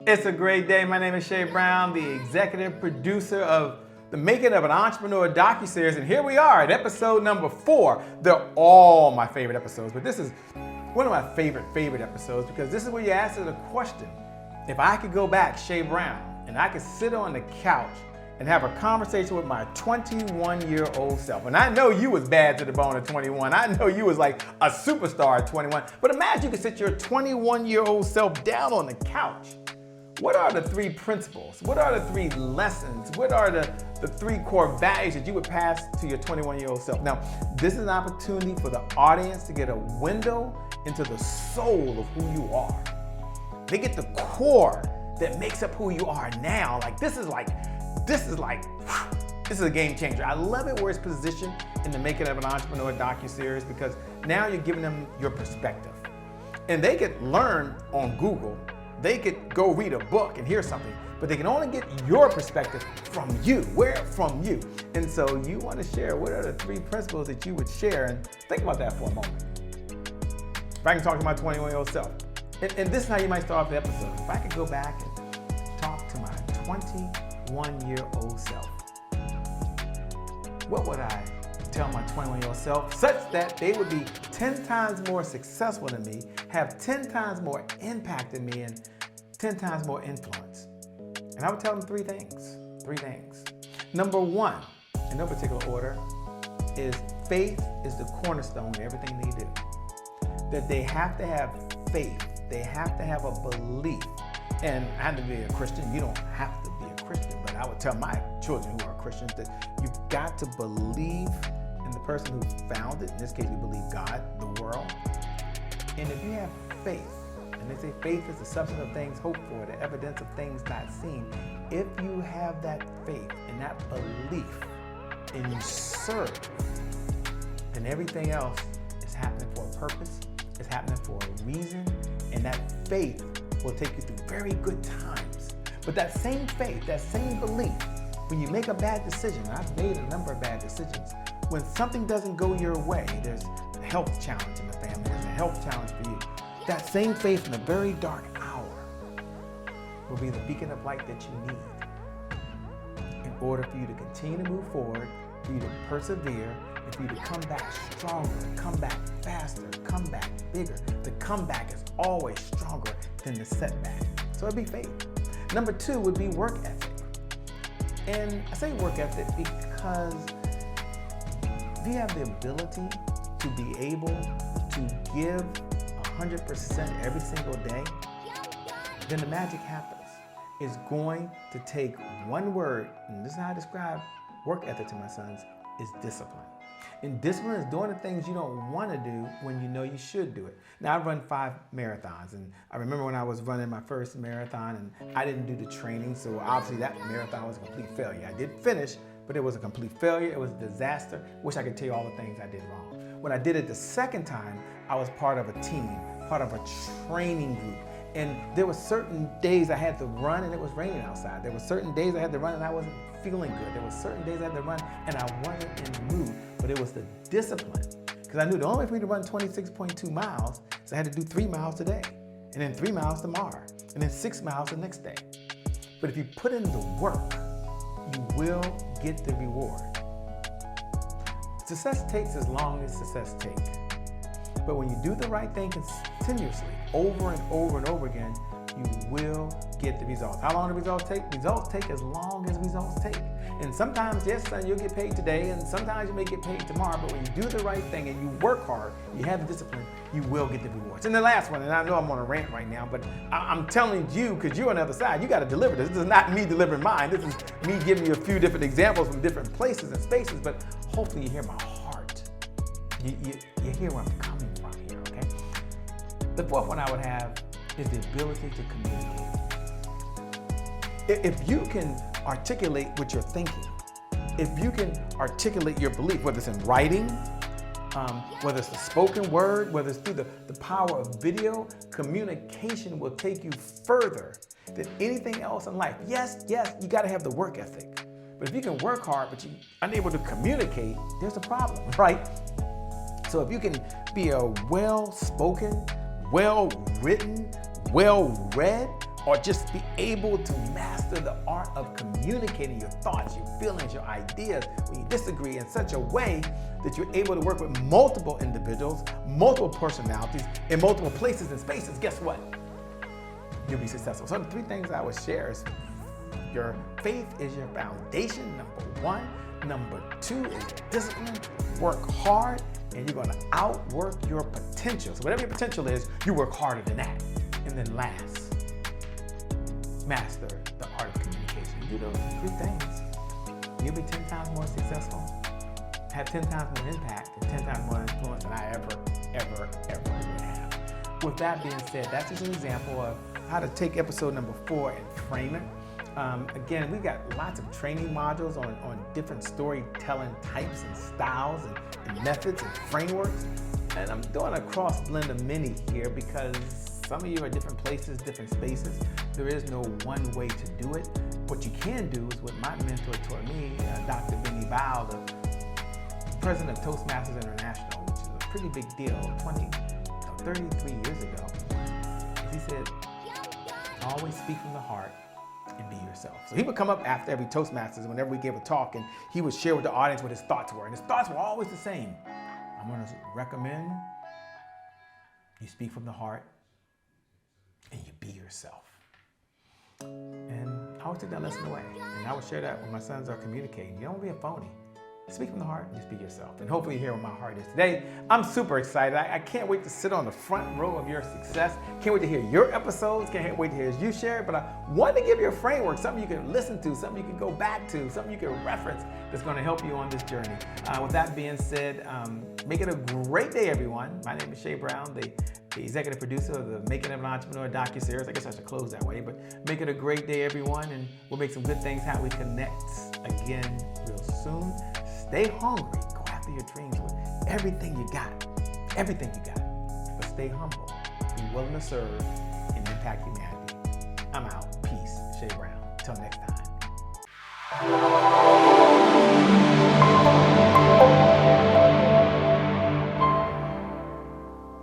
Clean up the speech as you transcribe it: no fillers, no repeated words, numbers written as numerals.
It's a great day. My name is Shay Brown, the executive producer of The Making of an Entrepreneur docuseries, and here we are at episode number 4. They're all my favorite episodes, but this is one of my favorite episodes because this is where you ask the question: if I could go back, Shay Brown, and I could sit on the couch and have a conversation with my 21-year-old self. And I know you was bad to the bone at 21. I know you was like a superstar at 21. But imagine you could sit your 21-year-old self down on the couch. What are the 3 principles? What are the 3 lessons? What are the 3 core values that you would pass to your 21-year-old self? Now, this is an opportunity for the audience to get a window into the soul of who you are. They get the core that makes up who you are now. This is a game changer. I love it where it's positioned in the Making of an Entrepreneur docuseries because now you're giving them your perspective. And they could learn on Google. They could go read a book and hear something, but they can only get your perspective from you. Where from you? And so you want to share what are the 3 principles that you would share, and think about that for a moment. If I can talk to my 21-year-old self, and this is how you might start off the episode. If I could go back and talk to my 21-year-old self, what would I tell my 21-year-old self such that they would be 10 times more successful than me, have 10 times more impact than me, and 10 times more influence? And I would tell them 3 things. 3 things. Number 1, in no particular order, is faith is the cornerstone of everything they do. That they have to have faith. They have to have a belief. And I have to be a Christian. You don't have to be a Christian, but I would tell my children who are Christians that you've got to believe in the person who founded, in this case we believe God, the world. And if you have faith, and they say faith is the substance of things hoped for, the evidence of things not seen. If you have that faith and that belief and you serve, then everything else is happening for a purpose, it's happening for a reason, and that faith will take you through very good times. But that same faith, that same belief, when you make a bad decision, and I've made a number of bad decisions, when something doesn't go your way, there's a health challenge in the family, there's a health challenge for you, that same faith in a very dark hour will be the beacon of light that you need in order for you to continue to move forward, for you to persevere, and for you to come back stronger, come back faster, come back bigger. The comeback is always stronger than the setback. So it'd be faith. Number 2 would be work ethic. And I say work ethic because if you have the ability to be able to give 100% every single day, then the magic happens. It's going to take one word, and this is how I describe work ethic to my sons, is discipline. And discipline is doing the things you don't want to do when you know you should do it. Now, I've run 5 marathons, and I remember when I was running my first marathon, and I didn't do the training, so obviously that marathon was a complete failure. I did finish, but it was a complete failure. It was a disaster. Wish I could tell you all the things I did wrong. When I did it the second time, I was part of a team, part of a training group. And there were certain days I had to run and it was raining outside. There were certain days I had to run and I wasn't feeling good. There were certain days I had to run and I wasn't in the mood. But it was the discipline. Because I knew the only way for me to run 26.2 miles is I had to do 3 miles today, and then 3 miles tomorrow, and then 6 miles the next day. But if you put in the work, you will get the reward. Success takes as long as success takes. But when you do the right thing continuously, over and over and over again, you will get the results. How long do results take? Results take as long as results take. And sometimes, yes, son, you'll get paid today, and sometimes you may get paid tomorrow, but when you do the right thing and you work hard, you have the discipline, you will get the rewards. And the last one, and I know I'm on a rant right now, but I'm telling you, because you're on the other side, you got to deliver this. This is not me delivering mine. This is me giving you a few different examples from different places and spaces, but hopefully you hear my heart. You hear where I'm coming from here, okay? The 4th one I would have is the ability to communicate. If you can articulate what you're thinking, if you can articulate your belief, whether it's in writing, whether it's the spoken word, whether it's through the power of video, communication will take you further than anything else in life. Yes, you gotta have the work ethic. But if you can work hard, but you're unable to communicate, there's a problem, right? So if you can be a well-spoken, well-written, well-read, or just be able to master the art of communicating your thoughts, your feelings, your ideas when you disagree in such a way that you're able to work with multiple individuals, multiple personalities, in multiple places and spaces, guess what? You'll be successful. So the 3 things I would share is your faith is your foundation, number 1. Number 2 is discipline. Work hard and you're gonna outwork your potential. So whatever your potential is, you work harder than that. And then last, master the art of communication. You do those 3 things, you'll be 10 times more successful, have 10 times more impact, and 10 times more influence than I ever would have. With that being said, that's just an example of how to take episode number 4 and frame it. Again, we got lots of training modules on different storytelling types and styles and methods and frameworks. And I'm doing a cross blend of many here because some of you are different places, different spaces. There is no one way to do it. What you can do is what my mentor taught me, Dr. Benny Bao, the president of Toastmasters International, which is a pretty big deal, 33 years ago. He said, always speak from the heart and be yourself. So he would come up after every Toastmasters, whenever we gave a talk, and he would share with the audience what his thoughts were. And his thoughts were always the same. I'm gonna recommend you speak from the heart and you be yourself. And I always take that lesson away. And I would share that when my sons are communicating. You don't be a phony. Speak from the heart and just be yourself. And hopefully you hear what my heart is today. I'm super excited. I can't wait to sit on the front row of your success. Can't wait to hear your episodes. Can't wait to hear you share it. But I wanted to give you a framework, something you can listen to, something you can go back to, something you can reference that's going to help you on this journey. With that being said, make it a great day, everyone. My name is Shay Brown, the executive producer of the Making of an Entrepreneur docuseries. I guess I should close that way, but make it a great day, everyone, and we'll make some good things happen. We connect again real soon. Stay hungry. Go after your dreams with everything you got. Everything you got. But stay humble. Be willing to serve and impact humanity. I'm out. Peace. Shay Brown. Till next time.